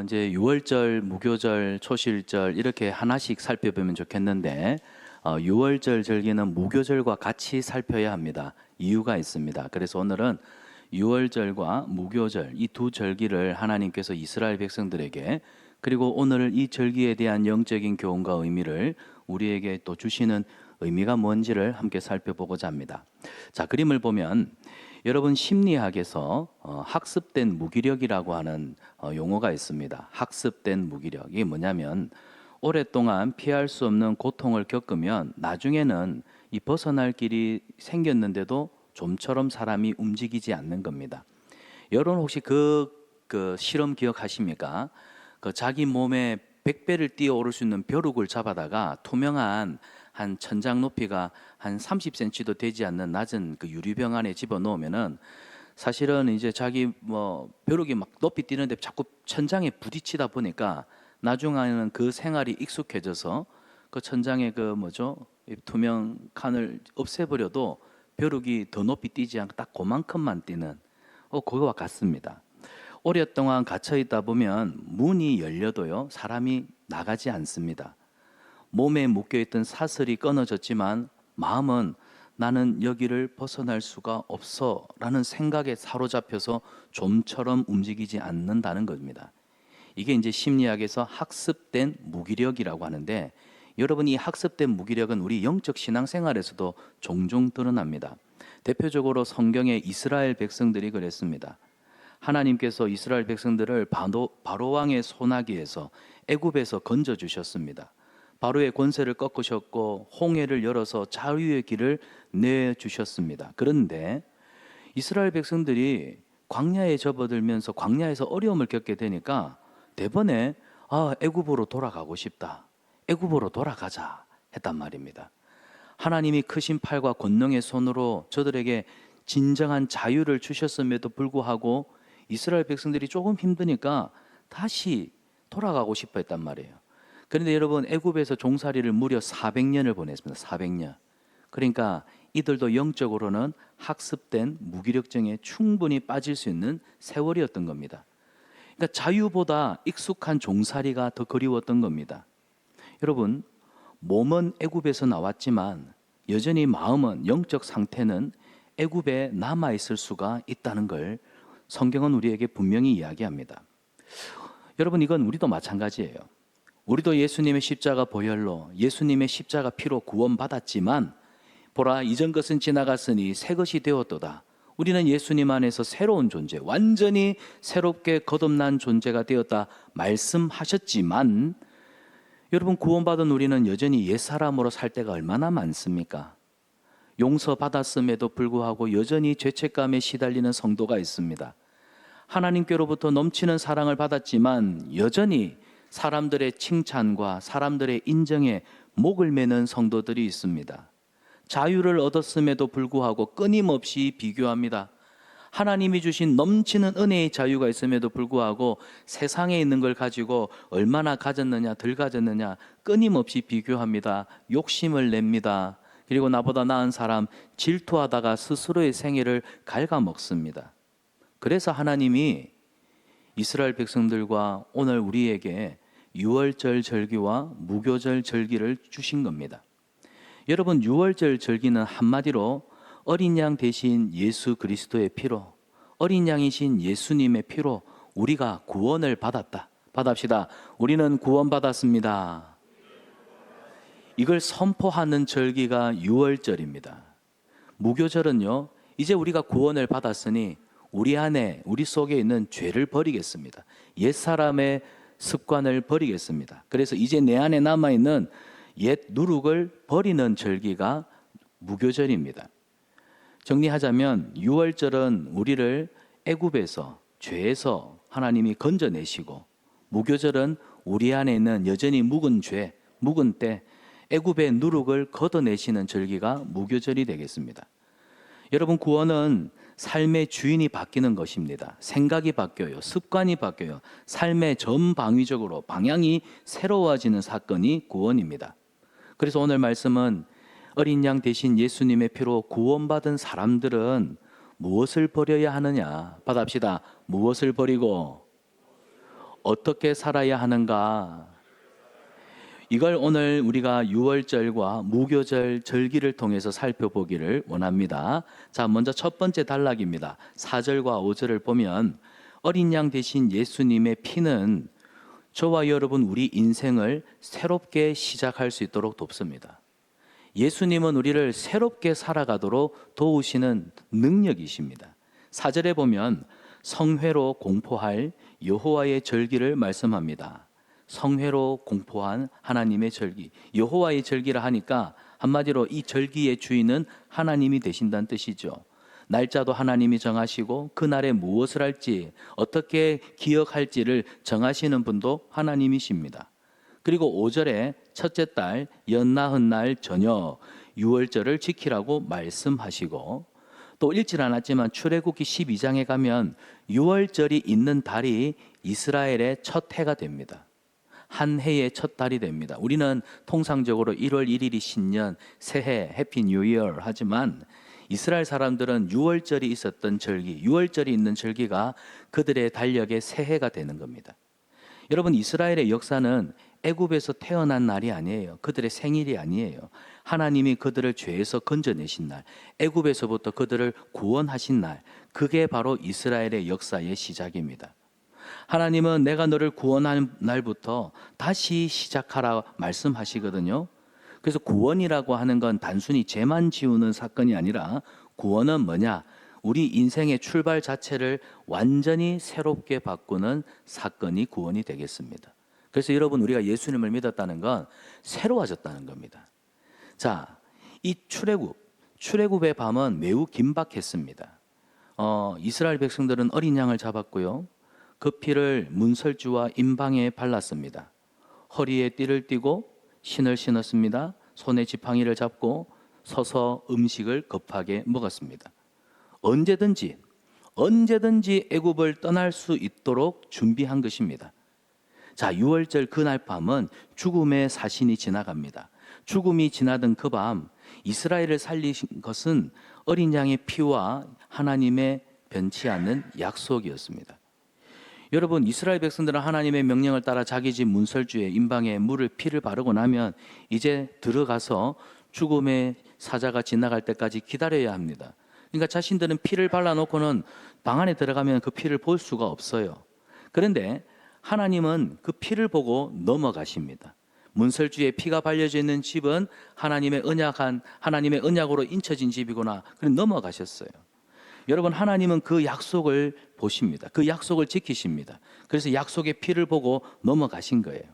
이제 유월절, 무교절, 초실절 이렇게 하나씩 살펴보면 좋겠는데 6월절 절기는 무교절과 같이 살펴야 합니다. 이유가 있습니다. 그래서 오늘은 6월절과 무교절 이 두 절기를 하나님께서 이스라엘 백성들에게 그리고 오늘 이 절기에 대한 영적인 교훈과 의미를 우리에게 또 주시는 의미가 뭔지를 함께 살펴보고자 합니다. 자, 그림을 보면 여러분 심리학에서 학습된 무기력이라고 하는 용어가 있습니다. 학습된 무기력. 이게 뭐냐면 오랫동안 피할 수 없는 고통을 겪으면 나중에는 이 벗어날 길이 생겼는데도 좀처럼 사람이 움직이지 않는 겁니다. 여러분 혹시 그 실험 기억하십니까? 그 자기 몸에 100배를 뛰어오를 수 있는 벼룩을 잡아다가 투명한 한 천장 높이가 한 30cm도 되지 않는 낮은 그 유리병 안에 집어넣으면은 사실은 이제 자기 벼룩이 막 높이 뛰는데 자꾸 천장에 부딪히다 보니까 나중에는 그 생활이 익숙해져서 그 천장에 이 투명 칸을 없애버려도 벼룩이 더 높이 뛰지 않고 딱 그만큼만 뛰는 그거와 같습니다. 오랫동안 갇혀 있다 보면 문이 열려도요 사람이 나가지 않습니다. 몸에 묶여있던 사슬이 끊어졌지만 마음은 나는 여기를 벗어날 수가 없어 라는 생각에 사로잡혀서 좀처럼 움직이지 않는다는 겁니다. 이게 이제 심리학에서 학습된 무기력이라고 하는데 여러분 이 학습된 무기력은 우리 영적 신앙생활에서도 종종 드러납니다. 대표적으로 성경의 이스라엘 백성들이 그랬습니다. 하나님께서 이스라엘 백성들을 바로 왕의 손아귀에서 애굽에서 건져 주셨습니다. 바로의 권세를 꺾으셨고 홍해를 열어서 자유의 길을 내 주셨습니다. 그런데 이스라엘 백성들이 광야에 접어들면서 광야에서 어려움을 겪게 되니까 대번에 애굽으로 돌아가고 싶다. 애굽으로 돌아가자 했단 말입니다. 하나님이 크신 팔과 권능의 손으로 저들에게 진정한 자유를 주셨음에도 불구하고 이스라엘 백성들이 조금 힘드니까 다시 돌아가고 싶어 했단 말이에요. 그런데 여러분 애굽에서 종살이를 무려 400년을 보냈습니다. 400년. 그러니까 이들도 영적으로는 학습된 무기력증에 충분히 빠질 수 있는 세월이었던 겁니다. 그러니까 자유보다 익숙한 종살이가 더 그리웠던 겁니다. 여러분 몸은 애굽에서 나왔지만 여전히 마음은 영적 상태는 애굽에 남아 있을 수가 있다는 걸 성경은 우리에게 분명히 이야기합니다. 여러분 이건 우리도 마찬가지예요. 우리도 예수님의 십자가 보혈로 예수님의 십자가 피로 구원받았지만 보라 이전 것은 지나갔으니 새 것이 되었도다. 우리는 예수님 안에서 새로운 존재, 완전히 새롭게 거듭난 존재가 되었다 말씀하셨지만 여러분 구원받은 우리는 여전히 옛사람으로 살 때가 얼마나 많습니까? 용서받았음에도 불구하고 여전히 죄책감에 시달리는 성도가 있습니다. 하나님께로부터 넘치는 사랑을 받았지만 여전히 사람들의 칭찬과 사람들의 인정에 목을 매는 성도들이 있습니다. 자유를 얻었음에도 불구하고 끊임없이 비교합니다. 하나님이 주신 넘치는 은혜의 자유가 있음에도 불구하고 세상에 있는 걸 가지고 얼마나 가졌느냐 덜 가졌느냐 끊임없이 비교합니다. 욕심을 냅니다. 그리고 나보다 나은 사람 질투하다가 스스로의 생애를 갉아먹습니다. 그래서 하나님이 이스라엘 백성들과 오늘 우리에게 유월절 절기와 무교절 절기를 주신 겁니다. 여러분 유월절 절기는 한마디로 어린 양 대신 예수 그리스도의 피로 어린 양이신 예수님의 피로 우리가 구원을 받았다. 받합시다. 우리는 구원받았습니다. 이걸 선포하는 절기가 유월절입니다. 무교절은요 이제 우리가 구원을 받았으니 우리 안에 우리 속에 있는 죄를 버리겠습니다. 옛사람의 습관을 버리겠습니다. 그래서 이제 내 안에 남아있는 옛 누룩을 버리는 절기가 무교절입니다. 정리하자면 유월절은 우리를 애굽에서 죄에서 하나님이 건져내시고 무교절은 우리 안에 있는 여전히 묵은 죄, 묵은 때 애굽의 누룩을 걷어내시는 절기가 무교절이 되겠습니다. 여러분 구원은 삶의 주인이 바뀌는 것입니다. 생각이 바뀌어요. 습관이 바뀌어요. 삶의 전방위적으로 방향이 새로워지는 사건이 구원입니다. 그래서 오늘 말씀은 어린 양 대신 예수님의 피로 구원받은 사람들은 무엇을 버려야 하느냐? 받합시다. 무엇을 버리고 어떻게 살아야 하는가? 이걸 오늘 우리가 유월절과 무교절 절기를 통해서 살펴보기를 원합니다. 자, 먼저 첫 번째 단락입니다. 4절과 5절을 보면 어린 양 대신 예수님의 피는 저와 여러분 우리 인생을 새롭게 시작할 수 있도록 돕습니다. 예수님은 우리를 새롭게 살아가도록 도우시는 능력이십니다. 4절에 보면 성회로 공포할 여호와의 절기를 말씀합니다. 성회로 공포한 하나님의 절기, 여호와의 절기라 하니까 한마디로 이 절기의 주인은 하나님이 되신다는 뜻이죠. 날짜도 하나님이 정하시고 그날에 무엇을 할지 어떻게 기억할지를 정하시는 분도 하나님이십니다. 그리고 5절에 첫째 달 연나흔 날 저녁 유월절을 지키라고 말씀하시고, 또 읽질 않았지만 출애굽기 12장에 가면 유월절이 있는 달이 이스라엘의 첫 해가 됩니다. 한 해의 첫 달이 됩니다. 우리는 통상적으로 1월 1일이 신년, 새해, 해피 뉴 이어 하지만 이스라엘 사람들은 유월절이 있었던 절기, 유월절이 있는 절기가 그들의 달력의 새해가 되는 겁니다. 여러분, 이스라엘의 역사는 애굽에서 태어난 날이 아니에요. 그들의 생일이 아니에요. 하나님이 그들을 죄에서 건져내신 날, 애굽에서부터 그들을 구원하신 날, 그게 바로 이스라엘의 역사의 시작입니다. 하나님은 내가 너를 구원한 날부터 다시 시작하라 말씀하시거든요. 그래서 구원이라고 하는 건 단순히 죄만 지우는 사건이 아니라, 구원은 뭐냐? 우리 인생의 출발 자체를 완전히 새롭게 바꾸는 사건이 구원이 되겠습니다. 그래서 여러분, 우리가 예수님을 믿었다는 건 새로워졌다는 겁니다. 자, 이 출애굽의 밤은 매우 긴박했습니다. 이스라엘 백성들은 어린 양을 잡았고요, 그 피를 문설주와 임방에 발랐습니다. 허리에 띠를 띠고 신을 신었습니다. 손에 지팡이를 잡고 서서 음식을 급하게 먹었습니다. 언제든지 애굽을 떠날 수 있도록 준비한 것입니다. 자, 유월절 그날 밤은 죽음의 사신이 지나갑니다. 죽음이 지나던 그 밤 이스라엘을 살리신 것은 어린 양의 피와 하나님의 변치 않는 약속이었습니다. 여러분, 이스라엘 백성들은 하나님의 명령을 따라 자기 집 문설주에 임방에 물을 피를 바르고 나면 이제 들어가서 죽음의 사자가 지나갈 때까지 기다려야 합니다. 그러니까 자신들은 피를 발라놓고는 방 안에 들어가면 그 피를 볼 수가 없어요. 그런데 하나님은 그 피를 보고 넘어가십니다. 문설주에 피가 발려져 있는 집은 하나님의 언약으로 인쳐진 집이구나. 그럼 넘어가셨어요. 여러분, 하나님은 그 약속을 보십니다. 그 약속을 지키십니다. 그래서 약속의 피를 보고 넘어가신 거예요.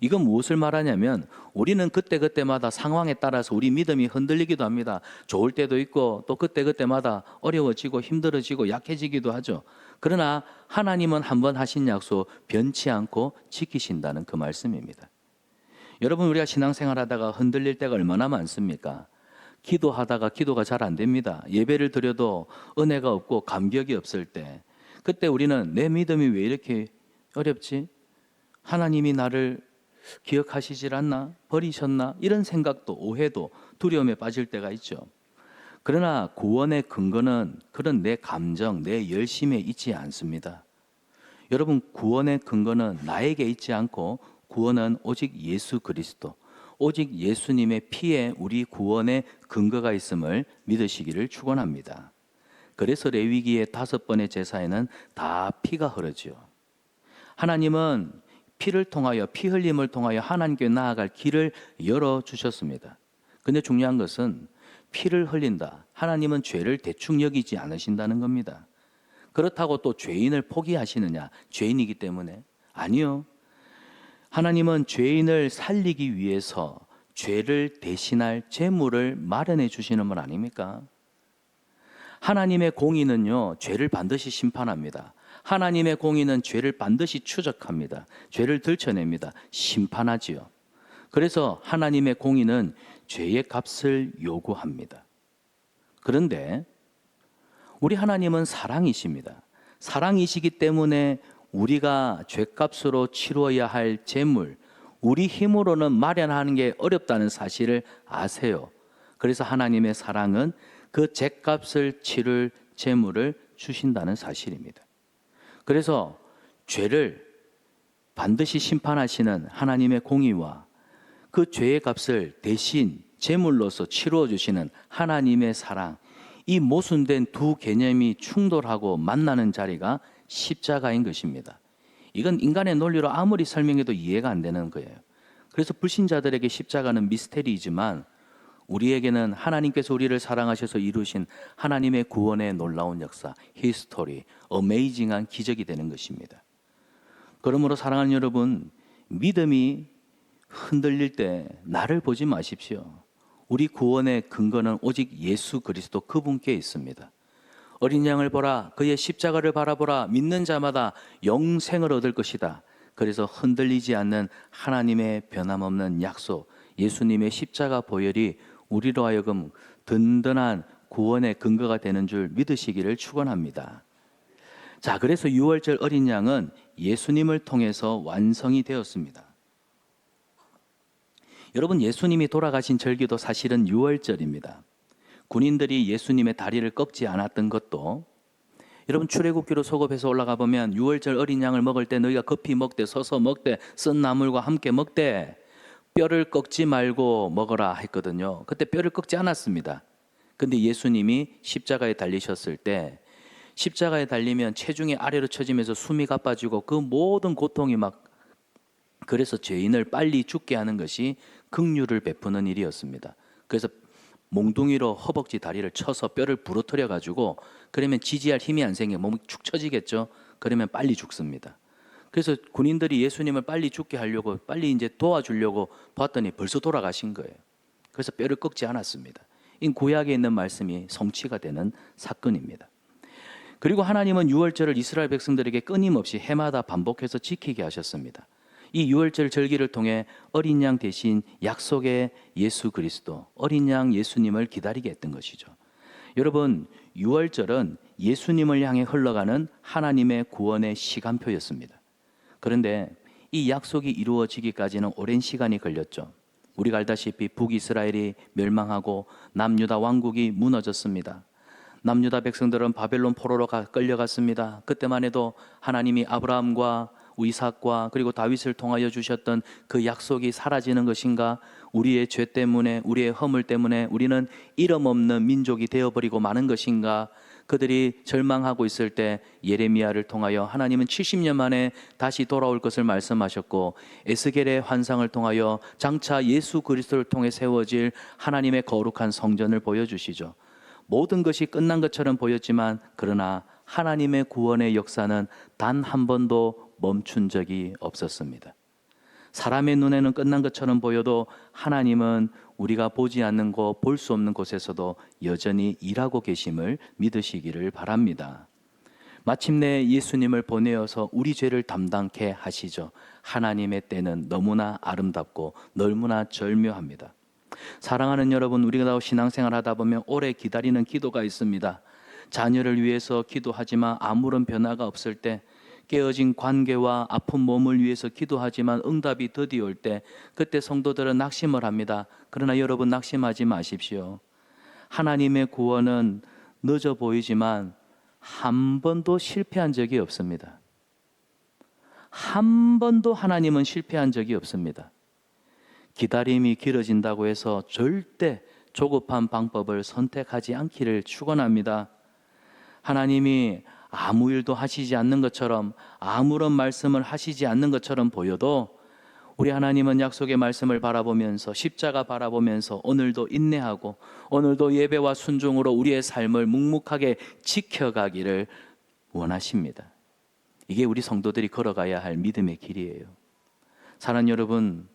이건 무엇을 말하냐면, 우리는 그때그때마다 상황에 따라서 우리 믿음이 흔들리기도 합니다. 좋을 때도 있고 또 그때그때마다 어려워지고 힘들어지고 약해지기도 하죠. 그러나 하나님은 한번 하신 약속 변치 않고 지키신다는 그 말씀입니다. 여러분, 우리가 신앙생활 하다가 흔들릴 때가 얼마나 많습니까? 기도하다가 기도가 잘 안 됩니다. 예배를 드려도 은혜가 없고 감격이 없을 때, 그때 우리는 내 믿음이 왜 이렇게 어렵지? 하나님이 나를 기억하시질 않나? 버리셨나? 이런 생각도, 오해도, 두려움에 빠질 때가 있죠. 그러나 구원의 근거는 그런 내 감정, 내 열심에 있지 않습니다. 여러분, 구원의 근거는 나에게 있지 않고 구원은 오직 예수 그리스도, 오직 예수님의 피에 우리 구원의 근거가 있음을 믿으시기를 축원합니다. 그래서 레위기의 5번의 제사에는 다 피가 흐르죠. 하나님은 피를 통하여, 피 흘림을 통하여 하나님께 나아갈 길을 열어주셨습니다. 근데 중요한 것은 피를 흘린다, 하나님은 죄를 대충 여기지 않으신다는 겁니다. 그렇다고 또 죄인을 포기하시느냐? 죄인이기 때문에? 아니요. 하나님은 죄인을 살리기 위해서 죄를 대신할 제물을 마련해 주시는 분 아닙니까? 하나님의 공의는요, 죄를 반드시 심판합니다. 하나님의 공의는 죄를 반드시 추적합니다. 죄를 들춰냅니다. 심판하지요. 그래서 하나님의 공의는 죄의 값을 요구합니다. 그런데 우리 하나님은 사랑이십니다. 사랑이시기 때문에 우리가 죄값으로 치루어야 할 제물, 우리 힘으로는 마련하는 게 어렵다는 사실을 아세요. 그래서 하나님의 사랑은 그 죄값을 치를 제물을 주신다는 사실입니다. 그래서 죄를 반드시 심판하시는 하나님의 공의와 그 죄의 값을 대신 제물로서 치루어 주시는 하나님의 사랑, 이 모순된 두 개념이 충돌하고 만나는 자리가 십자가인 것입니다. 이건 인간의 논리로 아무리 설명해도 이해가 안 되는 거예요. 그래서 불신자들에게 십자가는 미스테리이지만 우리에게는 하나님께서 우리를 사랑하셔서 이루신 하나님의 구원의 놀라운 역사, 히스토리, 어메이징한 기적이 되는 것입니다. 그러므로 사랑하는 여러분, 믿음이 흔들릴 때 나를 보지 마십시오. 우리 구원의 근거는 오직 예수 그리스도 그분께 있습니다. 어린 양을 보라, 그의 십자가를 바라보라, 믿는 자마다 영생을 얻을 것이다. 그래서 흔들리지 않는 하나님의 변함없는 약속, 예수님의 십자가 보혈이 우리로 하여금 든든한 구원의 근거가 되는 줄 믿으시기를 축원합니다. 자, 그래서 유월절 어린 양은 예수님을 통해서 완성이 되었습니다. 여러분, 예수님이 돌아가신 절기도 사실은 유월절입니다. 군인들이 예수님의 다리를 꺾지 않았던 것도, 여러분 출애굽기로 소급해서 올라가 보면 유월절 어린 양을 먹을 때 너희가 급히 먹되 서서 먹되 쓴 나물과 함께 먹되 뼈를 꺾지 말고 먹어라 했거든요. 그때 뼈를 꺾지 않았습니다. 근데 예수님이 십자가에 달리셨을 때, 십자가에 달리면 체중이 아래로 처지면서 숨이 가빠지고 그 모든 고통이 막, 그래서 죄인을 빨리 죽게 하는 것이 긍휼을 베푸는 일이었습니다. 그래서 몽둥이로 허벅지 다리를 쳐서 뼈를 부러뜨려 가지고, 그러면 지지할 힘이 안 생겨 몸이 축 처지겠죠. 그러면 빨리 죽습니다. 그래서 군인들이 예수님을 빨리 죽게 하려고 빨리 이제 도와주려고 봤더니 벌써 돌아가신 거예요. 그래서 뼈를 꺾지 않았습니다. 이 구약에 있는 말씀이 성취가 되는 사건입니다. 그리고 하나님은 유월절을 이스라엘 백성들에게 끊임없이 해마다 반복해서 지키게 하셨습니다. 이 유월절 절기를 통해 어린 양 대신 약속의 예수 그리스도, 어린 양 예수님을 기다리게 했던 것이죠. 여러분, 유월절은 예수님을 향해 흘러가는 하나님의 구원의 시간표였습니다. 그런데 이 약속이 이루어지기까지는 오랜 시간이 걸렸죠. 우리가 알다시피 북이스라엘이 멸망하고 남유다 왕국이 무너졌습니다. 남유다 백성들은 바벨론 포로로 끌려갔습니다. 그때만 해도 하나님이 아브라함과 이삭과 그리고 다윗을 통하여 주셨던 그 약속이 사라지는 것인가? 우리의 죄 때문에, 우리의 허물 때문에 우리는 이름 없는 민족이 되어버리고 마는 것인가? 그들이 절망하고 있을 때 예레미야를 통하여 하나님은 70년 만에 다시 돌아올 것을 말씀하셨고, 에스겔의 환상을 통하여 장차 예수 그리스도를 통해 세워질 하나님의 거룩한 성전을 보여주시죠. 모든 것이 끝난 것처럼 보였지만, 그러나 하나님의 구원의 역사는 단 한 번도 멈춘 적이 없었습니다. 사람의 눈에는 끝난 것처럼 보여도 하나님은 우리가 보지 않는 곳, 볼 수 없는 곳에서도 여전히 일하고 계심을 믿으시기를 바랍니다. 마침내 예수님을 보내어서 우리 죄를 담당케 하시죠. 하나님의 때는 너무나 아름답고 너무나 절묘합니다. 사랑하는 여러분, 우리가 신앙생활 하다 보면 오래 기다리는 기도가 있습니다. 자녀를 위해서 기도하지만 아무런 변화가 없을 때, 깨어진 관계와 아픈 몸을 위해서 기도하지만 응답이 더디 올 때, 그때 성도들은 낙심을 합니다. 그러나 여러분, 낙심하지 마십시오. 하나님의 구원은 늦어 보이지만 한 번도 실패한 적이 없습니다. 한 번도 하나님은 실패한 적이 없습니다. 기다림이 길어진다고 해서 절대 조급한 방법을 선택하지 않기를 축원합니다. 하나님이 아무 일도 하시지 않는 것처럼, 아무런 말씀을 하시지 않는 것처럼 보여도 우리 하나님은 약속의 말씀을 바라보면서, 십자가 바라보면서 오늘도 인내하고 오늘도 예배와 순종으로 우리의 삶을 묵묵하게 지켜가기를 원하십니다. 이게 우리 성도들이 걸어가야 할 믿음의 길이에요. 사랑하는 여러분,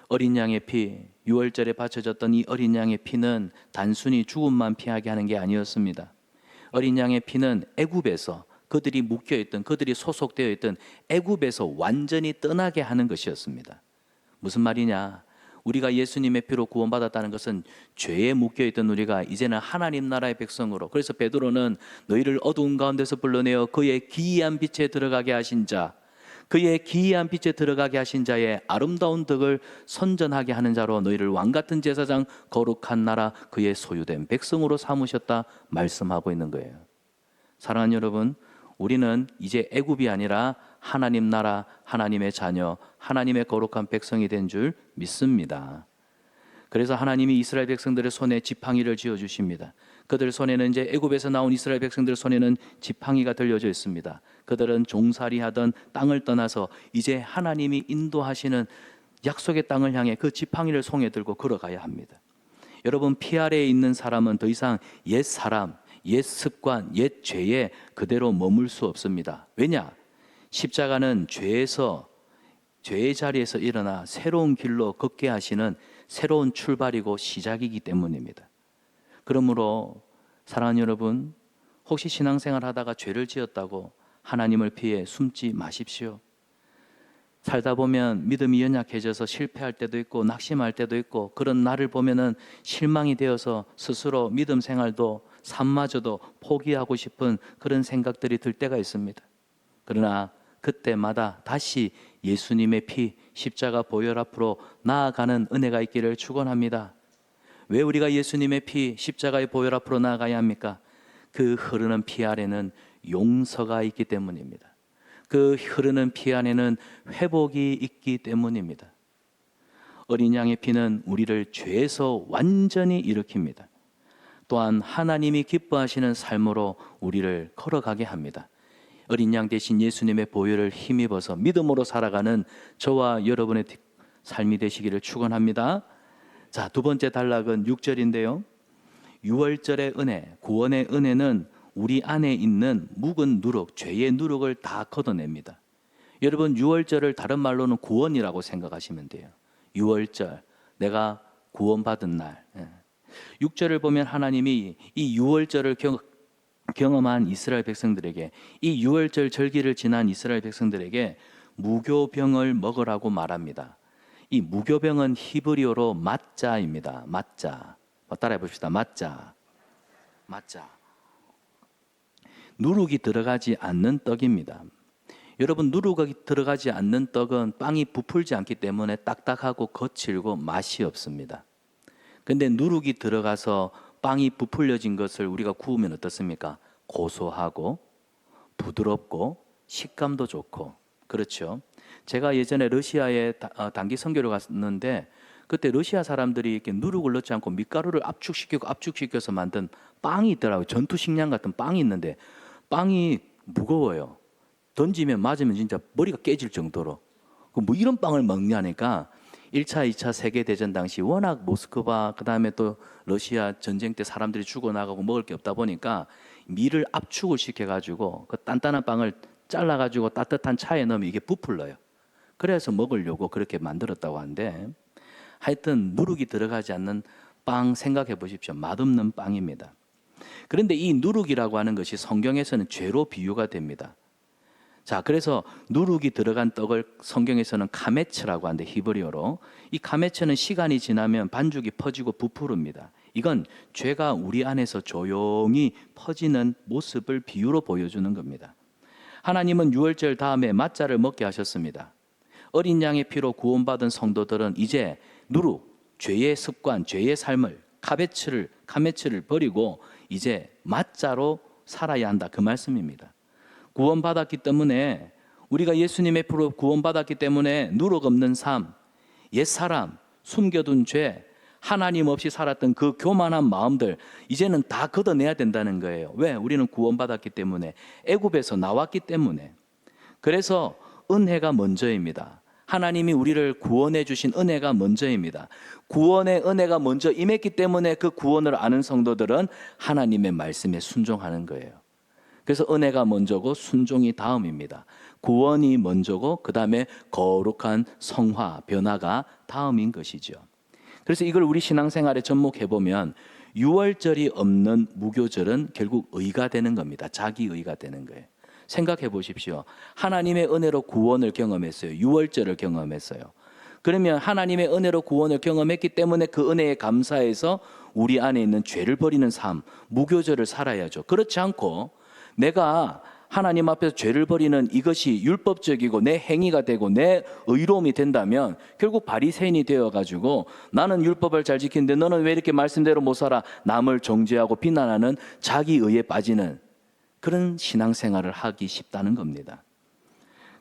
어린 양의 피, 유월절에 바쳐졌던 이 어린 양의 피는 단순히 죽음만 피하게 하는 게 아니었습니다. 어린 양의 피는 애굽에서 그들이 묶여있던, 그들이 소속되어 있던 애굽에서 완전히 떠나게 하는 것이었습니다. 무슨 말이냐? 우리가 예수님의 피로 구원받았다는 것은 죄에 묶여있던 우리가 이제는 하나님 나라의 백성으로, 그래서 베드로는 너희를 어두운 가운데서 불러내어 그의 기이한 빛에 들어가게 하신 자, 그의 기이한 빛에 들어가게 하신 자의 아름다운 덕을 선전하게 하는 자로 너희를 왕같은 제사장, 거룩한 나라, 그의 소유된 백성으로 삼으셨다 말씀하고 있는 거예요. 사랑하는 여러분, 우리는 이제 애굽이 아니라 하나님 나라, 하나님의 자녀, 하나님의 거룩한 백성이 된 줄 믿습니다. 그래서 하나님이 이스라엘 백성들의 손에 지팡이를 쥐어주십니다. 그들 손에는 이제 애굽에서 나온 이스라엘 백성들 손에는 지팡이가 들려져 있습니다. 그들은 종살이하던 땅을 떠나서 이제 하나님이 인도하시는 약속의 땅을 향해 그 지팡이를 손에 들고 걸어가야 합니다. 여러분, 피 아래에 있는 사람은 더 이상 옛 사람, 옛 습관, 옛 죄에 그대로 머물 수 없습니다. 왜냐? 십자가는 죄의 자리에서 일어나 새로운 길로 걷게 하시는 새로운 출발이고 시작이기 때문입니다. 그러므로 사랑하는 여러분, 혹시 신앙생활 하다가 죄를 지었다고 하나님을 피해 숨지 마십시오. 살다 보면 믿음이 연약해져서 실패할 때도 있고 낙심할 때도 있고, 그런 나를 보면은 실망이 되어서 스스로 믿음 생활도 삶마저도 포기하고 싶은 그런 생각들이 들 때가 있습니다. 그러나 그때마다 다시 예수님의 피, 십자가 보혈 앞으로 나아가는 은혜가 있기를 축원합니다. 왜 우리가 예수님의 피, 십자가의 보혈 앞으로 나아가야 합니까? 그 흐르는 피 아래는 용서가 있기 때문입니다. 그 흐르는 피 안에는 회복이 있기 때문입니다. 어린 양의 피는 우리를 죄에서 완전히 일으킵니다. 또한 하나님이 기뻐하시는 삶으로 우리를 걸어가게 합니다. 어린 양 대신 예수님의 보혈을 힘입어서 믿음으로 살아가는 저와 여러분의 삶이 되시기를 축원합니다. 자, 두 번째 단락은 6절인데요. 유월절의 은혜, 구원의 은혜는 우리 안에 있는 묵은 누룩, 죄의 누룩을 다 걷어냅니다. 여러분, 유월절을 다른 말로는 구원이라고 생각하시면 돼요. 유월절, 내가 구원받은 날. 6절을 보면 하나님이 이 유월절을 경험한 이스라엘 백성들에게, 이 유월절 절기를 지난 이스라엘 백성들에게 무교병을 먹으라고 말합니다. 이 무교병은 히브리어로 마짜입니다. 마짜. 따라해 봅시다. 마짜. 마짜. 누룩이 들어가지 않는 떡입니다. 여러분, 누룩이 들어가지 않는 떡은 빵이 부풀지 않기 때문에 딱딱하고 거칠고 맛이 없습니다. 근데 누룩이 들어가서 빵이 부풀려진 것을 우리가 구우면 어떻습니까? 고소하고 부드럽고 식감도 좋고, 그렇죠? 제가 예전에 러시아에 단기 선교를 갔는데, 그때 러시아 사람들이 이렇게 누룩을 넣지 않고 밀가루를 압축시켜서 만든 빵이 있더라고요. 전투식량 같은 빵이 있는데 빵이 무거워요. 던지면 맞으면 진짜 머리가 깨질 정도로. 뭐 이런 빵을 먹냐니까, 1차, 2차 세계대전 당시 워낙 모스크바, 그 다음에 또 러시아 전쟁 때 사람들이 죽어나가고 먹을 게 없다 보니까 밀을 압축을 시켜가지고 그 단단한 빵을 잘라가지고 따뜻한 차에 넣으면 이게 부풀러요. 그래서 먹으려고 그렇게 만들었다고 하는데, 하여튼 누룩이 들어가지 않는 빵 생각해 보십시오. 맛없는 빵입니다. 그런데 이 누룩이라고 하는 것이 성경에서는 죄로 비유가 됩니다. 자, 그래서 누룩이 들어간 떡을 성경에서는 카메츠라고 하는데, 히브리어로 이 카메츠는 시간이 지나면 반죽이 퍼지고 부풀습니다. 이건 죄가 우리 안에서 조용히 퍼지는 모습을 비유로 보여주는 겁니다. 하나님은 유월절 다음에 맞자를 먹게 하셨습니다. 어린 양의 피로 구원받은 성도들은 이제 누룩, 죄의 습관, 죄의 삶을, 카메츠를 버리고 이제 맞자로 살아야 한다, 그 말씀입니다. 구원받았기 때문에, 우리가 예수님의 피로 구원받았기 때문에 누룩 없는 삶, 옛사람, 숨겨둔 죄, 하나님 없이 살았던 그 교만한 마음들 이제는 다 걷어내야 된다는 거예요. 왜? 우리는 구원받았기 때문에, 애굽에서 나왔기 때문에. 그래서 은혜가 먼저입니다. 하나님이 우리를 구원해 주신 은혜가 먼저입니다. 구원의 은혜가 먼저 임했기 때문에 그 구원을 아는 성도들은 하나님의 말씀에 순종하는 거예요. 그래서 은혜가 먼저고 순종이 다음입니다. 구원이 먼저고 그 다음에 거룩한 성화, 변화가 다음인 것이죠. 그래서 이걸 우리 신앙생활에 접목해 보면 유월절이 없는 무교절은 결국 의가 되는 겁니다. 자기 의가 되는 거예요. 생각해 보십시오. 하나님의 은혜로 구원을 경험했어요. 유월절을 경험했어요. 그러면 하나님의 은혜로 구원을 경험했기 때문에 그 은혜에 감사해서 우리 안에 있는 죄를 버리는 삶, 무교절을 살아야죠. 그렇지 않고 내가 하나님 앞에서 죄를 버리는 이것이 율법적이고 내 행위가 되고 내 의로움이 된다면 결국 바리새인이 되어가지고 나는 율법을 잘 지키는데 너는 왜 이렇게 말씀대로 못 살아? 남을 정죄하고 비난하는 자기 의에 빠지는 그런 신앙생활을 하기 쉽다는 겁니다.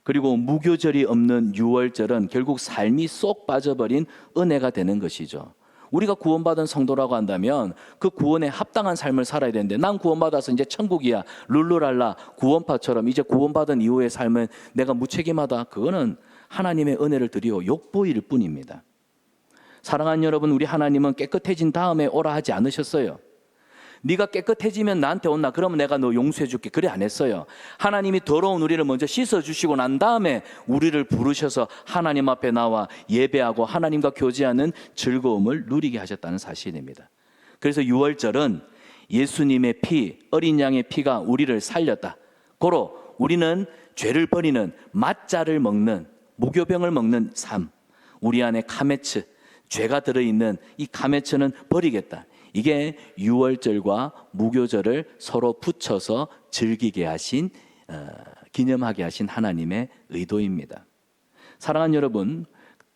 그리고 무교절이 없는 유월절은 결국 삶이 쏙 빠져버린 은혜가 되는 것이죠. 우리가 구원받은 성도라고 한다면 그 구원에 합당한 삶을 살아야 되는데, 난 구원받아서 이제 천국이야, 룰루랄라 구원파처럼 이제 구원받은 이후의 삶은 내가 무책임하다, 그거는 하나님의 은혜를 드리어 욕보일 뿐입니다. 사랑하는 여러분, 우리 하나님은 깨끗해진 다음에 오라 하지 않으셨어요. 네가 깨끗해지면 나한테 온나, 그러면 내가 너 용서해 줄게, 그래 안 했어요. 하나님이 더러운 우리를 먼저 씻어주시고 난 다음에 우리를 부르셔서 하나님 앞에 나와 예배하고 하나님과 교제하는 즐거움을 누리게 하셨다는 사실입니다. 그래서 유월절은 예수님의 피, 어린 양의 피가 우리를 살렸다. 고로 우리는 죄를 버리는 맞자를 먹는, 무교병을 먹는 삶, 우리 안에 카메츠, 죄가 들어있는 이 카메츠는 버리겠다. 이게 유월절과 무교절을 서로 붙여서 즐기게 하신, 기념하게 하신 하나님의 의도입니다. 사랑하는 여러분,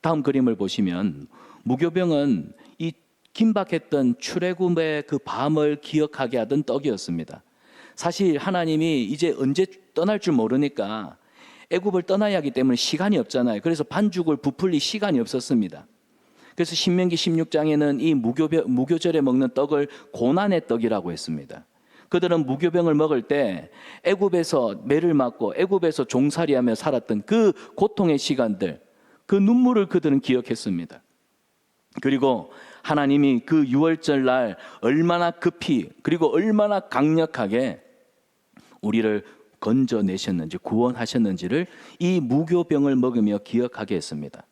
다음 그림을 보시면 무교병은 이 긴박했던 출애굽의 그 밤을 기억하게 하던 떡이었습니다. 사실 하나님이 이제 언제 떠날 줄 모르니까 애굽을 떠나야 하기 때문에 시간이 없잖아요. 그래서 반죽을 부풀릴 시간이 없었습니다. 그래서 신명기 16장에는 이 무교절에 먹는 떡을 고난의 떡이라고 했습니다. 그들은 무교병을 먹을 때 애굽에서 매를 맞고 애굽에서 종살이하며 살았던 그 고통의 시간들, 그 눈물을 그들은 기억했습니다. 그리고 하나님이 그 유월절 날 얼마나 급히 그리고 얼마나 강력하게 우리를 건져내셨는지, 구원하셨는지를 이 무교병을 먹으며 기억하게 했습니다.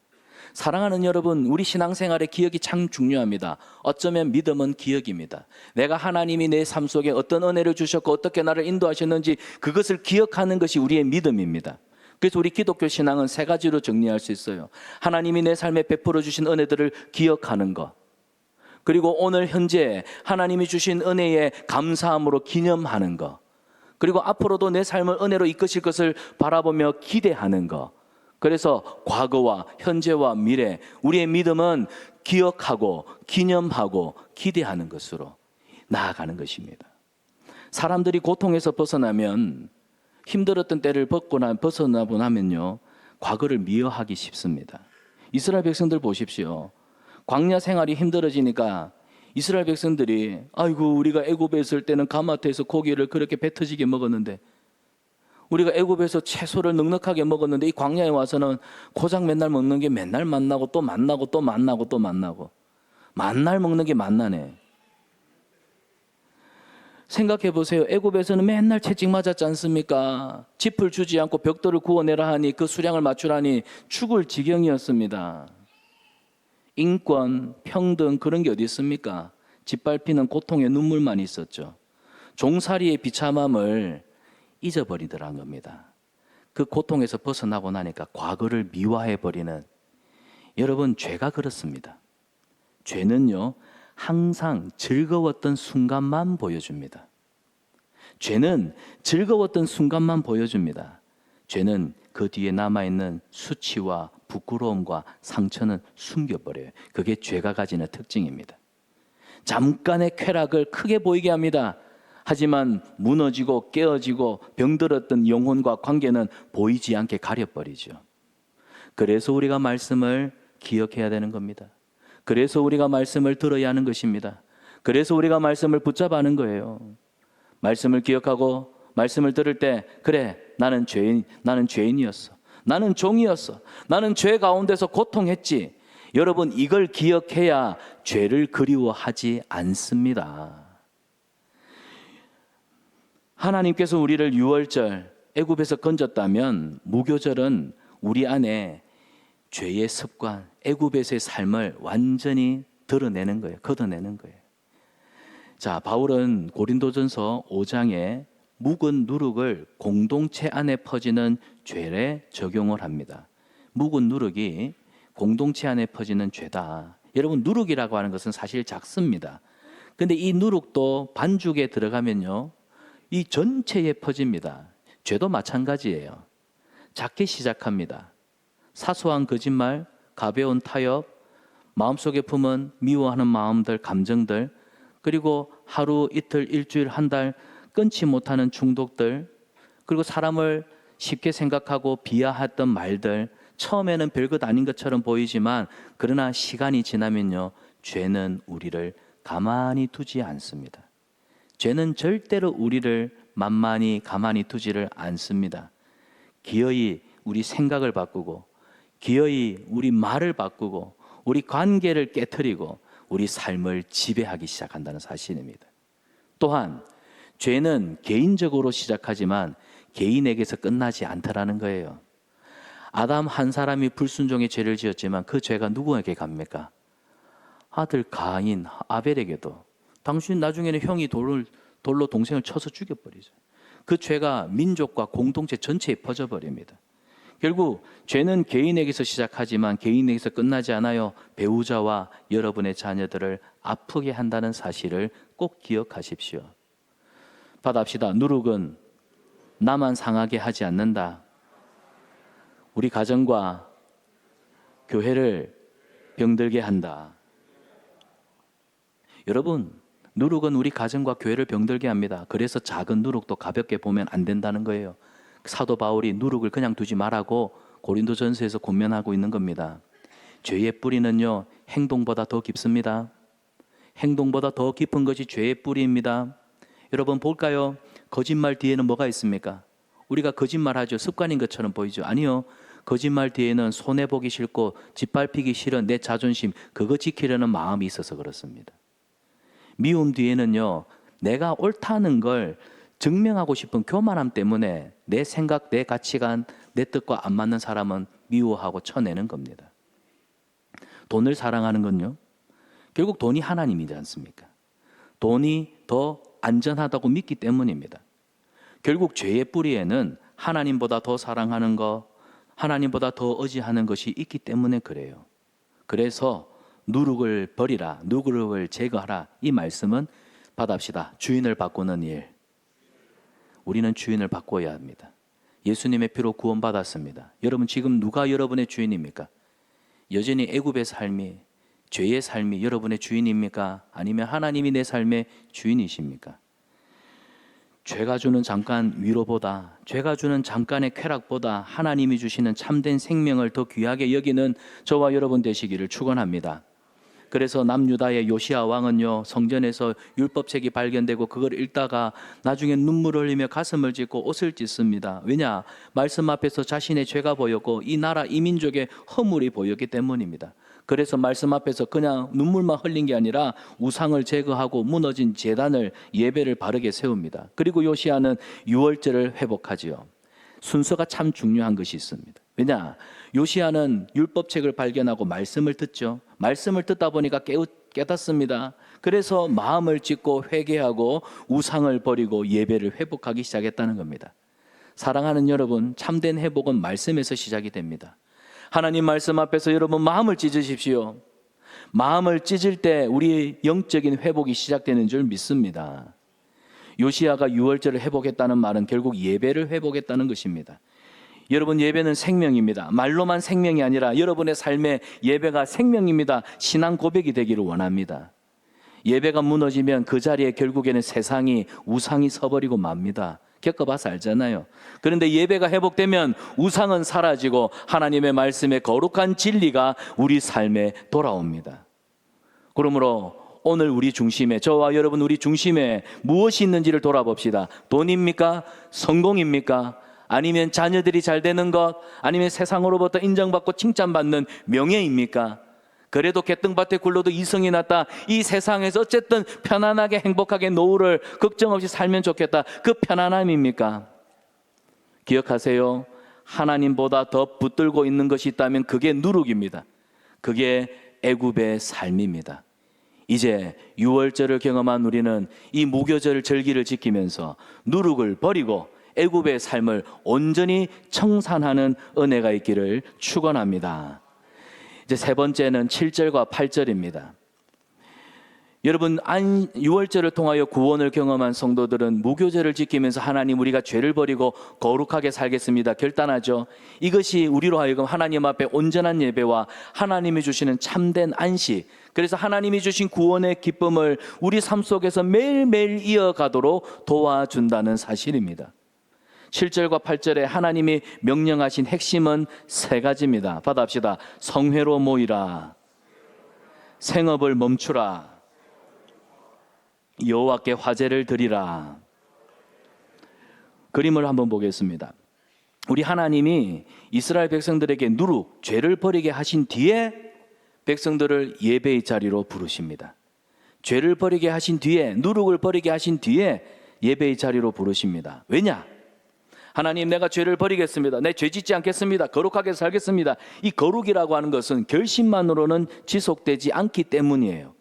사랑하는 여러분, 우리 신앙생활의 기억이 참 중요합니다. 어쩌면 믿음은 기억입니다. 내가 하나님이 내 삶 속에 어떤 은혜를 주셨고 어떻게 나를 인도하셨는지 그것을 기억하는 것이 우리의 믿음입니다. 그래서 우리 기독교 신앙은 세 가지로 정리할 수 있어요. 하나님이 내 삶에 베풀어 주신 은혜들을 기억하는 것, 그리고 오늘 현재 하나님이 주신 은혜에 감사함으로 기념하는 것, 그리고 앞으로도 내 삶을 은혜로 이끄실 것을 바라보며 기대하는 것. 그래서 과거와 현재와 미래, 우리의 믿음은 기억하고 기념하고 기대하는 것으로 나아가는 것입니다. 사람들이 고통에서 벗어나면, 힘들었던 때를 벗어나고 나면요, 과거를 미워하기 쉽습니다. 이스라엘 백성들 보십시오. 광야 생활이 힘들어지니까 이스라엘 백성들이, 아이고 우리가 애굽에 있을 때는 가마트에서 고기를 그렇게 배 터지게 먹었는데, 우리가 애굽에서 채소를 넉넉하게 먹었는데 이 광야에 와서는 고작 맨날 먹는 게 맨날 만나고 또 만나고 또 만나고 또 만나고, 만날 먹는 게 만나네. 생각해 보세요. 애굽에서는 맨날 채찍 맞았지 않습니까? 짚을 주지 않고 벽돌을 구워내라 하니 그 수량을 맞추라니 죽을 지경이었습니다. 인권, 평등, 그런 게 어디 있습니까? 짓밟히는 고통의 눈물만 있었죠. 종살이의 비참함을 잊어버리더란 겁니다. 그 고통에서 벗어나고 나니까 과거를 미화해버리는, 여러분, 죄가 그렇습니다. 죄는요, 항상 즐거웠던 순간만 보여줍니다. 죄는 즐거웠던 순간만 보여줍니다. 죄는 그 뒤에 남아있는 수치와 부끄러움과 상처는 숨겨버려요. 그게 죄가 가지는 특징입니다. 잠깐의 쾌락을 크게 보이게 합니다. 하지만 무너지고 깨어지고 병들었던 영혼과 관계는 보이지 않게 가려버리죠. 그래서 우리가 말씀을 기억해야 되는 겁니다. 그래서 우리가 말씀을 들어야 하는 것입니다. 그래서 우리가 말씀을 붙잡아 하는 거예요. 말씀을 기억하고 말씀을 들을 때, 그래, 나는 죄인이었어. 나는 종이었어. 나는 죄 가운데서 고통했지. 여러분, 이걸 기억해야 죄를 그리워하지 않습니다. 하나님께서 우리를 유월절 애굽에서 건졌다면 무교절은 우리 안에 죄의 습관, 애굽에서의 삶을 완전히 드러내는 거예요. 걷어내는 거예요. 자, 바울은 고린도전서 5장에 묵은 누룩을 공동체 안에 퍼지는 죄에 적용을 합니다. 묵은 누룩이 공동체 안에 퍼지는 죄다. 여러분, 누룩이라고 하는 것은 사실 작습니다. 근데 이 누룩도 반죽에 들어가면요, 이 전체에 퍼집니다. 죄도 마찬가지예요. 작게 시작합니다. 사소한 거짓말, 가벼운 타협, 마음속에 품은 미워하는 마음들, 감정들, 그리고 하루, 이틀, 일주일, 한 달 끊지 못하는 중독들, 그리고 사람을 쉽게 생각하고 비하했던 말들, 처음에는 별것 아닌 것처럼 보이지만 그러나 시간이 지나면요, 죄는 우리를 가만히 두지 않습니다. 죄는 절대로 우리를 만만히 가만히 두지를 않습니다. 기어이 우리 생각을 바꾸고, 기어이 우리 말을 바꾸고, 우리 관계를 깨트리고 우리 삶을 지배하기 시작한다는 사실입니다. 또한 죄는 개인적으로 시작하지만 개인에게서 끝나지 않더라는 거예요. 아담 한 사람이 불순종의 죄를 지었지만 그 죄가 누구에게 갑니까? 아들 가인, 아벨에게도. 당신 나중에는 형이 돌로 동생을 쳐서 죽여버리죠. 그 죄가 민족과 공동체 전체에 퍼져버립니다. 결국 죄는 개인에게서 시작하지만 개인에게서 끝나지 않아요. 배우자와 여러분의 자녀들을 아프게 한다는 사실을 꼭 기억하십시오. 받합시다. 누룩은 나만 상하게 하지 않는다. 우리 가정과 교회를 병들게 한다. 여러분, 누룩은 우리 가정과 교회를 병들게 합니다. 그래서 작은 누룩도 가볍게 보면 안 된다는 거예요. 사도 바울이 누룩을 그냥 두지 말라고 고린도전서에서 권면하고 있는 겁니다. 죄의 뿌리는요, 행동보다 더 깊습니다. 행동보다 더 깊은 것이 죄의 뿌리입니다. 여러분 볼까요? 거짓말 뒤에는 뭐가 있습니까? 우리가 거짓말하죠. 습관인 것처럼 보이죠. 아니요. 거짓말 뒤에는 손해보기 싫고 짓밟히기 싫은 내 자존심, 그거 지키려는 마음이 있어서 그렇습니다. 미움 뒤에는요, 내가 옳다는 걸 증명하고 싶은 교만함 때문에 내 생각, 내 가치관, 내 뜻과 안 맞는 사람은 미워하고 쳐내는 겁니다. 돈을 사랑하는 건요, 결국 돈이 하나님이지 않습니까? 돈이 더 안전하다고 믿기 때문입니다. 결국 죄의 뿌리에는 하나님보다 더 사랑하는 것, 하나님보다 더 의지하는 것이 있기 때문에 그래요. 그래서 누룩을 버리라, 누룩을 제거하라, 이 말씀은 받합시다. 주인을 바꾸는 일. 우리는 주인을 바꿔야 합니다. 예수님의 피로 구원받았습니다. 여러분 지금 누가 여러분의 주인입니까? 여전히 애굽의 삶이, 죄의 삶이 여러분의 주인입니까? 아니면 하나님이 내 삶의 주인이십니까? 죄가 주는 잠깐 위로보다, 죄가 주는 잠깐의 쾌락보다 하나님이 주시는 참된 생명을 더 귀하게 여기는 저와 여러분 되시기를 축원합니다. 그래서 남유다의 요시야 왕은요, 성전에서 율법책이 발견되고 그걸 읽다가 나중에 눈물을 흘리며 가슴을 찢고 옷을 찢습니다. 왜냐? 말씀 앞에서 자신의 죄가 보였고 이 나라 이 민족의 허물이 보였기 때문입니다. 그래서 말씀 앞에서 그냥 눈물만 흘린 게 아니라 우상을 제거하고 무너진 제단을, 예배를 바르게 세웁니다. 그리고 요시야는 유월절을 회복하지요. 순서가 참 중요한 것이 있습니다. 왜냐? 요시야는 율법책을 발견하고 말씀을 듣죠. 말씀을 듣다 보니까 깨닫습니다. 그래서 마음을 찢고 회개하고 우상을 버리고 예배를 회복하기 시작했다는 겁니다. 사랑하는 여러분, 참된 회복은 말씀에서 시작이 됩니다. 하나님 말씀 앞에서 여러분 마음을 찢으십시오. 마음을 찢을 때 우리 영적인 회복이 시작되는 줄 믿습니다. 요시야가 유월절을 회복했다는 말은 결국 예배를 회복했다는 것입니다. 여러분, 예배는 생명입니다. 말로만 생명이 아니라 여러분의 삶의 예배가 생명입니다. 신앙 고백이 되기를 원합니다. 예배가 무너지면 그 자리에 결국에는 세상이, 우상이 서버리고 맙니다. 겪어봐서 알잖아요. 그런데 예배가 회복되면 우상은 사라지고 하나님의 말씀의 거룩한 진리가 우리 삶에 돌아옵니다. 그러므로 오늘 우리 중심에, 저와 여러분 우리 중심에 무엇이 있는지를 돌아봅시다. 돈입니까? 성공입니까? 아니면 자녀들이 잘 되는 것? 아니면 세상으로부터 인정받고 칭찬받는 명예입니까? 그래도 개똥밭에 굴러도 이성이 났다. 이 세상에서 어쨌든 편안하게 행복하게 노후를 걱정 없이 살면 좋겠다. 그 편안함입니까? 기억하세요. 하나님보다 더 붙들고 있는 것이 있다면 그게 누룩입니다. 그게 애굽의 삶입니다. 이제 유월절을 경험한 우리는 이 무교절 절기를 지키면서 누룩을 버리고 애굽의 삶을 온전히 청산하는 은혜가 있기를 축원합니다. 이제 세 번째는 7절과 8절입니다. 여러분, 유월절을 통하여 구원을 경험한 성도들은 무교절을 지키면서 하나님, 우리가 죄를 버리고 거룩하게 살겠습니다 결단하죠. 이것이 우리로 하여금 하나님 앞에 온전한 예배와 하나님이 주시는 참된 안식, 그래서 하나님이 주신 구원의 기쁨을 우리 삶 속에서 매일매일 이어가도록 도와준다는 사실입니다. 7절과 8절에 하나님이 명령하신 핵심은 세 가지입니다. 받아합시다. 성회로 모이라, 생업을 멈추라, 여호와께 화제를 드리라. 그림을 한번 보겠습니다. 우리 하나님이 이스라엘 백성들에게 누룩, 죄를 버리게 하신 뒤에 백성들을 예배의 자리로 부르십니다. 죄를 버리게 하신 뒤에, 누룩을 버리게 하신 뒤에 예배의 자리로 부르십니다. 왜냐? 하나님, 내가 죄를 버리겠습니다. 내 죄 짓지 않겠습니다. 거룩하게 살겠습니다. 이 거룩이라고 하는 것은 결심만으로는 지속되지 않기 때문이에요.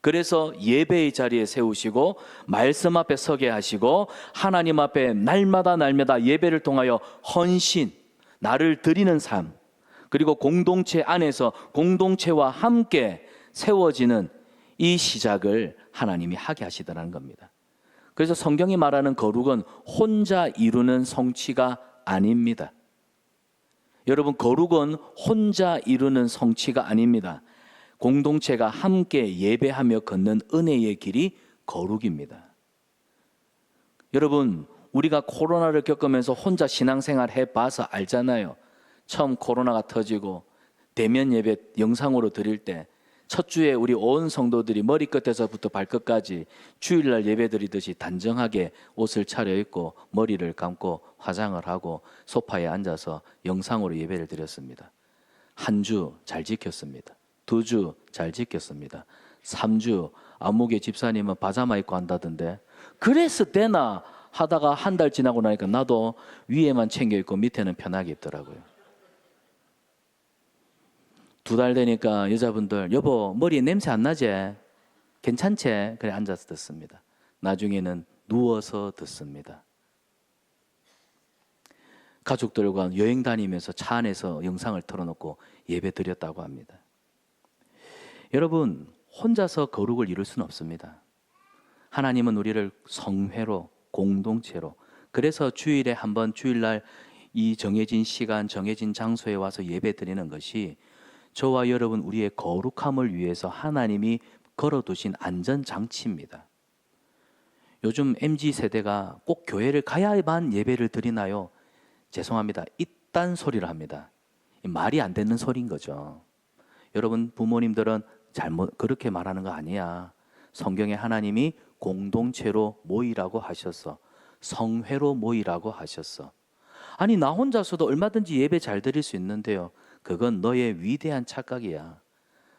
그래서 예배의 자리에 세우시고 말씀 앞에 서게 하시고 하나님 앞에 날마다 예배를 통하여 헌신, 나를 드리는 삶, 그리고 공동체 안에서 공동체와 함께 세워지는 이 시작을 하나님이 하게 하시더라는 겁니다. 그래서 성경이 말하는 거룩은 혼자 이루는 성취가 아닙니다. 여러분, 거룩은 혼자 이루는 성취가 아닙니다. 공동체가 함께 예배하며 걷는 은혜의 길이 거룩입니다. 여러분, 우리가 코로나를 겪으면서 혼자 신앙생활 해봐서 알잖아요. 처음 코로나가 터지고 대면 예배 영상으로 드릴 때 첫 주에 우리 온 성도들이 머리끝에서부터 발끝까지 주일날 예배 드리듯이 단정하게 옷을 차려입고 머리를 감고 화장을 하고 소파에 앉아서 영상으로 예배를 드렸습니다. 한 주 잘 지켰습니다. 2주 잘 지켰습니다. 3주 안목의 집사님은 파자마 입고 한다던데 그래서 되나 하다가 한 달 지나고 나니까 나도 위에만 챙겨 입고 밑에는 편하게 입더라고요. 2달 되니까 여자분들, 여보 머리에 냄새 안 나지? 괜찮지? 그래 앉아서 듣습니다. 나중에는 누워서 듣습니다. 가족들과 여행 다니면서 차 안에서 영상을 틀어놓고 예배 드렸다고 합니다. 여러분, 혼자서 거룩을 이룰 수는 없습니다. 하나님은 우리를 성회로, 공동체로, 그래서 주일에 한번 주일날 이 정해진 시간, 정해진 장소에 와서 예배 드리는 것이 저와 여러분 우리의 거룩함을 위해서 하나님이 걸어두신 안전장치입니다. 요즘 MZ세대가 꼭 교회를 가야만 예배를 드리나요? 죄송합니다. 이딴 소리를 합니다. 말이 안 되는 소리인 거죠. 여러분, 부모님들은 잘못 그렇게 말하는 거 아니야. 성경에 하나님이 공동체로 모이라고 하셨어. 성회로 모이라고 하셨어. 아니, 나 혼자서도 얼마든지 예배 잘 드릴 수 있는데요. 그건 너의 위대한 착각이야.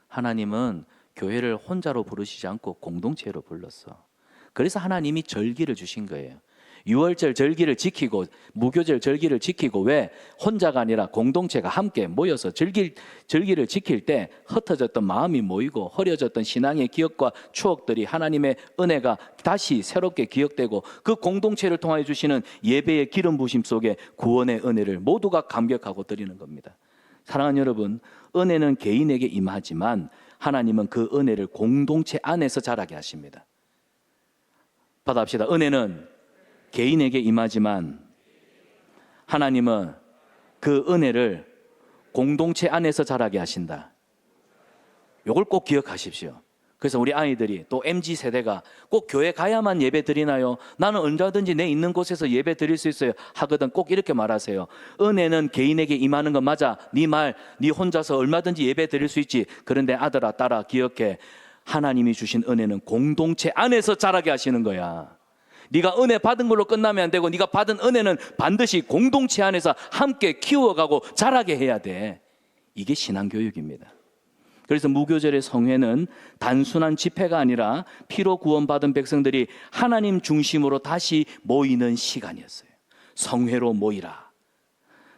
하나님은 교회를 혼자로 부르시지 않고 공동체로 불렀어. 그래서 하나님이 절기를 주신 거예요. 6월절 절기를 지키고 무교절 절기를 지키고, 왜? 혼자가 아니라 공동체가 함께 모여서 절기를 지킬 때 흩어졌던 마음이 모이고 허려졌던 신앙의 기억과 추억들이 하나님의 은혜가 다시 새롭게 기억되고 그 공동체를 통하여 주시는 예배의 기름 부심 속에 구원의 은혜를 모두가 감격하고 드리는 겁니다. 사랑하는 여러분, 은혜는 개인에게 임하지만 하나님은 그 은혜를 공동체 안에서 자라게 하십니다. 받아합시다. 은혜는 개인에게 임하지만 하나님은 그 은혜를 공동체 안에서 자라게 하신다. 이걸 꼭 기억하십시오. 그래서 우리 아이들이, 또 MZ세대가 꼭 교회 가야만 예배 드리나요? 나는 언제든지 내 있는 곳에서 예배 드릴 수 있어요 하거든 꼭 이렇게 말하세요. 은혜는 개인에게 임하는 건 맞아. 네 혼자서 얼마든지 예배 드릴 수 있지. 그런데 아들아, 딸아, 기억해. 하나님이 주신 은혜는 공동체 안에서 자라게 하시는 거야. 네가 은혜 받은 걸로 끝나면 안 되고, 네가 받은 은혜는 반드시 공동체 안에서 함께 키워가고 자라게 해야 돼. 이게 신앙교육입니다. 그래서 무교절의 성회는 단순한 집회가 아니라 피로 구원받은 백성들이 하나님 중심으로 다시 모이는 시간이었어요. 성회로 모이라.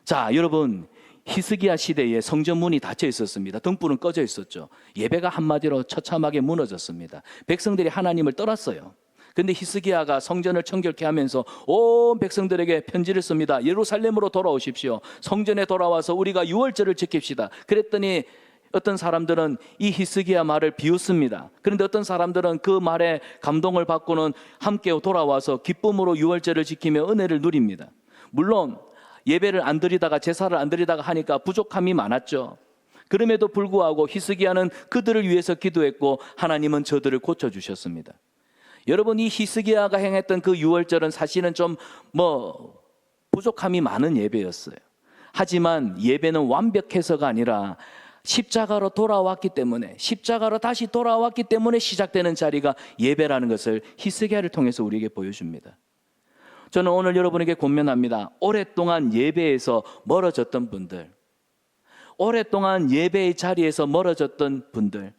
자, 여러분, 히스기야 시대에 성전문이 닫혀 있었습니다. 등불은 꺼져 있었죠. 예배가 한마디로 처참하게 무너졌습니다. 백성들이 하나님을 떠났어요. 그런데 히스기야가 성전을 청결케 하면서 온 백성들에게 편지를 씁니다. 예루살렘으로 돌아오십시오. 성전에 돌아와서 우리가 유월절을 지킵시다. 그랬더니 어떤 사람들은 이 히스기야 말을 비웃습니다. 그런데 어떤 사람들은 그 말에 감동을 받고는 함께 돌아와서 기쁨으로 유월절을 지키며 은혜를 누립니다. 물론 예배를 안 드리다가, 제사를 안 드리다가 하니까 부족함이 많았죠. 그럼에도 불구하고 히스기야는 그들을 위해서 기도했고 하나님은 저들을 고쳐주셨습니다. 여러분, 이 히스기야가 행했던 그 유월절은 사실은 좀 부족함이 많은 예배였어요. 하지만 예배는 완벽해서가 아니라 십자가로 돌아왔기 때문에, 십자가로 다시 돌아왔기 때문에 시작되는 자리가 예배라는 것을 히스기야를 통해서 우리에게 보여줍니다. 저는 오늘 여러분에게 권면합니다. 오랫동안 예배에서 멀어졌던 분들, 오랫동안 예배의 자리에서 멀어졌던 분들,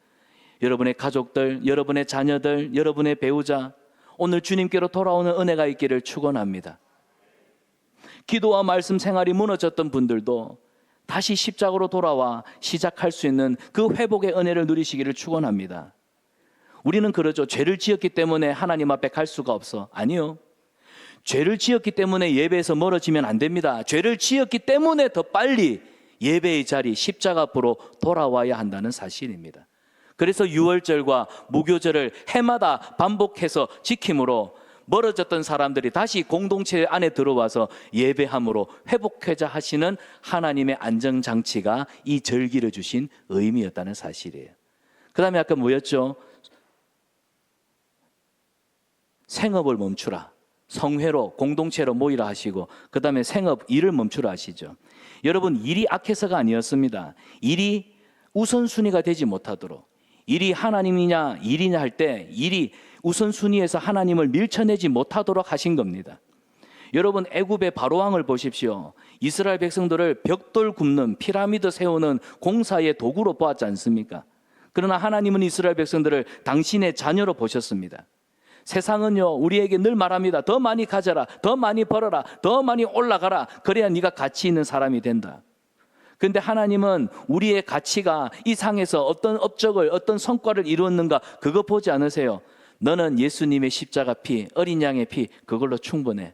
여러분의 가족들, 여러분의 자녀들, 여러분의 배우자, 오늘 주님께로 돌아오는 은혜가 있기를 축원합니다. 기도와 말씀 생활이 무너졌던 분들도 다시 십자가로 돌아와 시작할 수 있는 그 회복의 은혜를 누리시기를 축원합니다. 우리는 그러죠. 죄를 지었기 때문에 하나님 앞에 갈 수가 없어. 아니요. 죄를 지었기 때문에 예배에서 멀어지면 안 됩니다. 죄를 지었기 때문에 더 빨리 예배의 자리, 십자가 앞으로 돌아와야 한다는 사실입니다. 그래서 유월절과 무교절을 해마다 반복해서 지킴으로 멀어졌던 사람들이 다시 공동체 안에 들어와서 예배함으로 회복하자 하시는 하나님의 안정장치가 이 절기를 주신 의미였다는 사실이에요. 그 다음에 아까 뭐였죠? 생업을 멈추라. 성회로 공동체로 모이라 하시고, 그 다음에 생업 일을 멈추라 하시죠. 여러분, 일이 악해서가 아니었습니다. 일이 우선순위가 되지 못하도록, 일이 하나님이냐 일이냐 할 때 일이 우선순위에서 하나님을 밀쳐내지 못하도록 하신 겁니다. 여러분, 애굽의 바로왕을 보십시오. 이스라엘 백성들을 벽돌 굽는, 피라미드 세우는 공사의 도구로 보았지 않습니까? 그러나 하나님은 이스라엘 백성들을 당신의 자녀로 보셨습니다. 세상은요, 우리에게 늘 말합니다. 더 많이 가져라, 더 많이 벌어라, 더 많이 올라가라. 그래야 네가 가치 있는 사람이 된다. 그런데 하나님은 우리의 가치가 이 상에서 어떤 업적을, 어떤 성과를 이루었는가, 그거 보지 않으세요. 너는 예수님의 십자가 피, 어린 양의 피, 그걸로 충분해.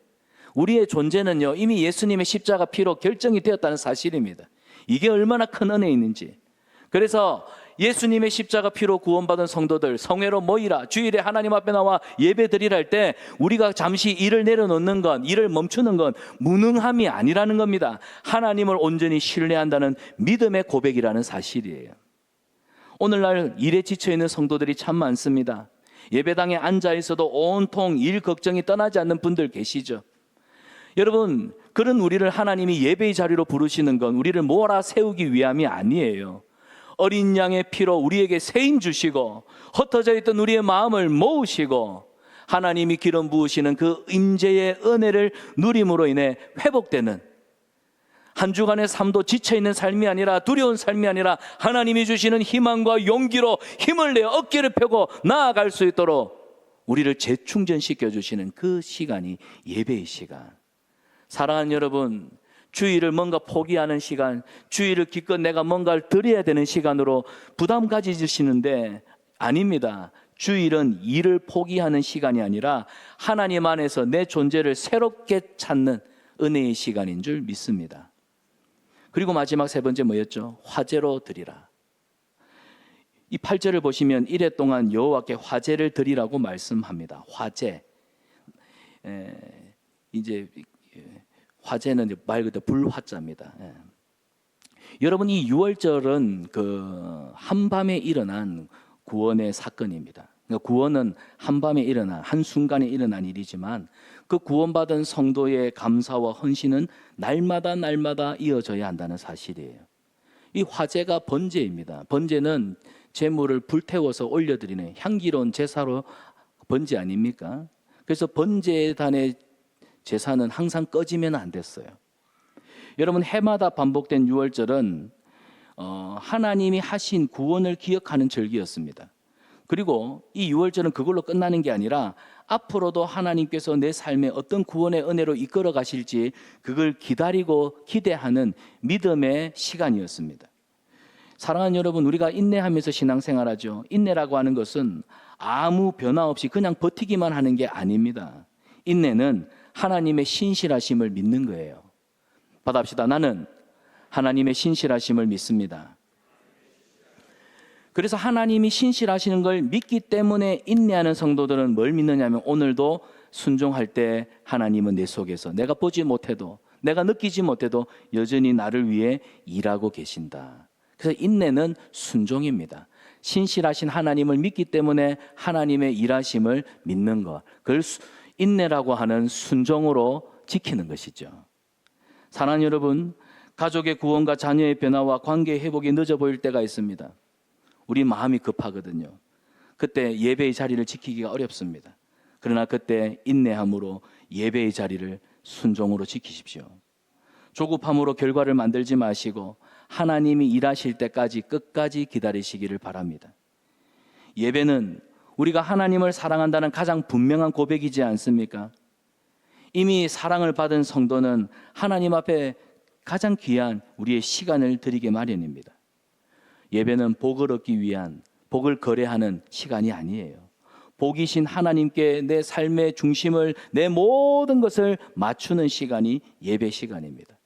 우리의 존재는요, 이미 예수님의 십자가 피로 결정이 되었다는 사실입니다. 이게 얼마나 큰 은혜있는지. 그래서 예수님의 십자가 피로 구원받은 성도들, 성회로 모이라, 주일에 하나님 앞에 나와 예배 드리라 할 때 우리가 잠시 일을 내려놓는 건, 일을 멈추는 건 무능함이 아니라는 겁니다. 하나님을 온전히 신뢰한다는 믿음의 고백이라는 사실이에요. 오늘날 일에 지쳐있는 성도들이 참 많습니다. 예배당에 앉아있어도 온통 일 걱정이 떠나지 않는 분들 계시죠. 여러분, 그런 우리를 하나님이 예배의 자리로 부르시는 건 우리를 몰아 세우기 위함이 아니에요. 어린 양의 피로 우리에게 세임 주시고 흩어져 있던 우리의 마음을 모으시고 하나님이 기름 부으시는 그 임재의 은혜를 누림으로 인해 회복되는, 한 주간의 삶도 지쳐있는 삶이 아니라, 두려운 삶이 아니라 하나님이 주시는 희망과 용기로 힘을 내어 어깨를 펴고 나아갈 수 있도록 우리를 재충전시켜 주시는 그 시간이 예배의 시간. 사랑하는 여러분, 주일을 뭔가 포기하는 시간, 주일을 기껏 내가 뭔가를 드려야 되는 시간으로 부담 가지시는데 아닙니다. 주일은 일을 포기하는 시간이 아니라 하나님 안에서 내 존재를 새롭게 찾는 은혜의 시간인 줄 믿습니다. 그리고 마지막 세 번째 뭐였죠? 화제로 드리라. 이 8절을 보시면 이래 동안 여호와께 화제를 드리라고 말씀합니다. 화제. 이제 화제는 말 그대로 불화자입니다. 여러분, 이 유월절은 그 한밤에 일어난 구원의 사건입니다. 그러니까 구원은 한밤에 일어난, 한순간에 일어난 일이지만 그 구원받은 성도의 감사와 헌신은 날마다 이어져야 한다는 사실이에요. 이 화제가 번제입니다. 번제는 제물을 불태워서 올려드리는 향기로운 제사로 번제 아닙니까? 그래서 번제단의 제사는 항상 꺼지면 안 됐어요. 여러분, 해마다 반복된 유월절은 하나님이 하신 구원을 기억하는 절기였습니다. 그리고 이 유월절은 그걸로 끝나는 게 아니라 앞으로도 하나님께서 내 삶에 어떤 구원의 은혜로 이끌어 가실지 그걸 기다리고 기대하는 믿음의 시간이었습니다. 사랑하는 여러분, 우리가 인내하면서 신앙생활하죠. 인내라고 하는 것은 아무 변화 없이 그냥 버티기만 하는 게 아닙니다. 인내는 하나님의 신실하심을 믿는 거예요. 받아봅시다. 나는 하나님의 신실하심을 믿습니다. 그래서 하나님이 신실하시는 걸 믿기 때문에 인내하는 성도들은 뭘 믿느냐면 오늘도 순종할 때 하나님은 내 속에서 내가 보지 못해도, 내가 느끼지 못해도 여전히 나를 위해 일하고 계신다. 그래서 인내는 순종입니다. 신실하신 하나님을 믿기 때문에 하나님의 일하심을 믿는 것, 그걸 인내라고 하는 순종으로 지키는 것이죠. 사랑하는 여러분, 가족의 구원과 자녀의 변화와 관계의 회복이 늦어 보일 때가 있습니다. 우리 마음이 급하거든요. 그때 예배의 자리를 지키기가 어렵습니다. 그러나 그때 인내함으로 예배의 자리를 순종으로 지키십시오. 조급함으로 결과를 만들지 마시고 하나님이 일하실 때까지 끝까지 기다리시기를 바랍니다. 예배는 우리가 하나님을 사랑한다는 가장 분명한 고백이지 않습니까? 이미 사랑을 받은 성도는 하나님 앞에 가장 귀한 우리의 시간을 드리게 마련입니다. 예배는 복을 얻기 위한, 복을 거래하는 시간이 아니에요. 복이신 하나님께 내 삶의 중심을, 내 모든 것을 맞추는 시간이 예배 시간입니다.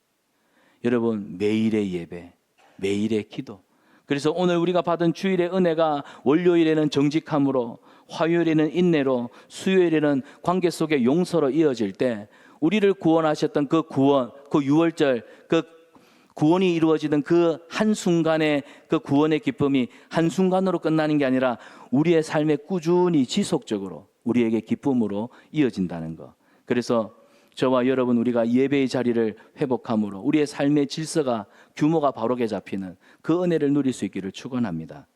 여러분, 매일의 예배, 매일의 기도. 그래서 오늘 우리가 받은 주일의 은혜가 월요일에는 정직함으로, 화요일에는 인내로, 수요일에는 관계 속의 용서로 이어질 때 우리를 구원하셨던 그 구원, 그 유월절, 그 구원이 이루어지던 그 한순간의 그 구원의 기쁨이 한순간으로 끝나는 게 아니라 우리의 삶에 꾸준히 지속적으로 우리에게 기쁨으로 이어진다는 것. 그래서 저와 여러분, 우리가 예배의 자리를 회복함으로 우리의 삶의 질서가, 규모가 바르게 잡히는 그 은혜를 누릴 수 있기를 축원합니다.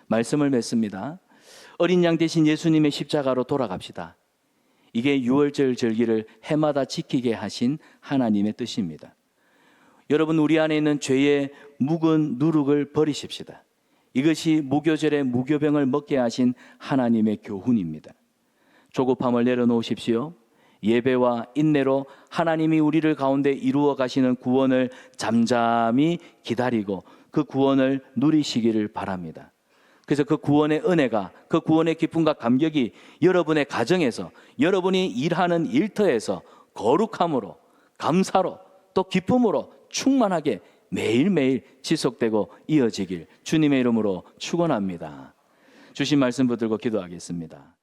말씀을 맺습니다. 어린 양 대신 예수님의 십자가로 돌아갑시다. 이게 유월절 절기를 해마다 지키게 하신 하나님의 뜻입니다. 여러분, 우리 안에 있는 죄의 묵은 누룩을 버리십시다. 이것이 무교절에 무교병을 먹게 하신 하나님의 교훈입니다. 조급함을 내려놓으십시오. 예배와 인내로 하나님이 우리를 가운데 이루어 가시는 구원을 잠잠히 기다리고 그 구원을 누리시기를 바랍니다. 그래서 그 구원의 은혜가, 그 구원의 기쁨과 감격이 여러분의 가정에서, 여러분이 일하는 일터에서 거룩함으로, 감사로, 또 기쁨으로 충만하게 매일매일 지속되고 이어지길 주님의 이름으로 축원합니다. 주신 말씀 붙들고 기도하겠습니다.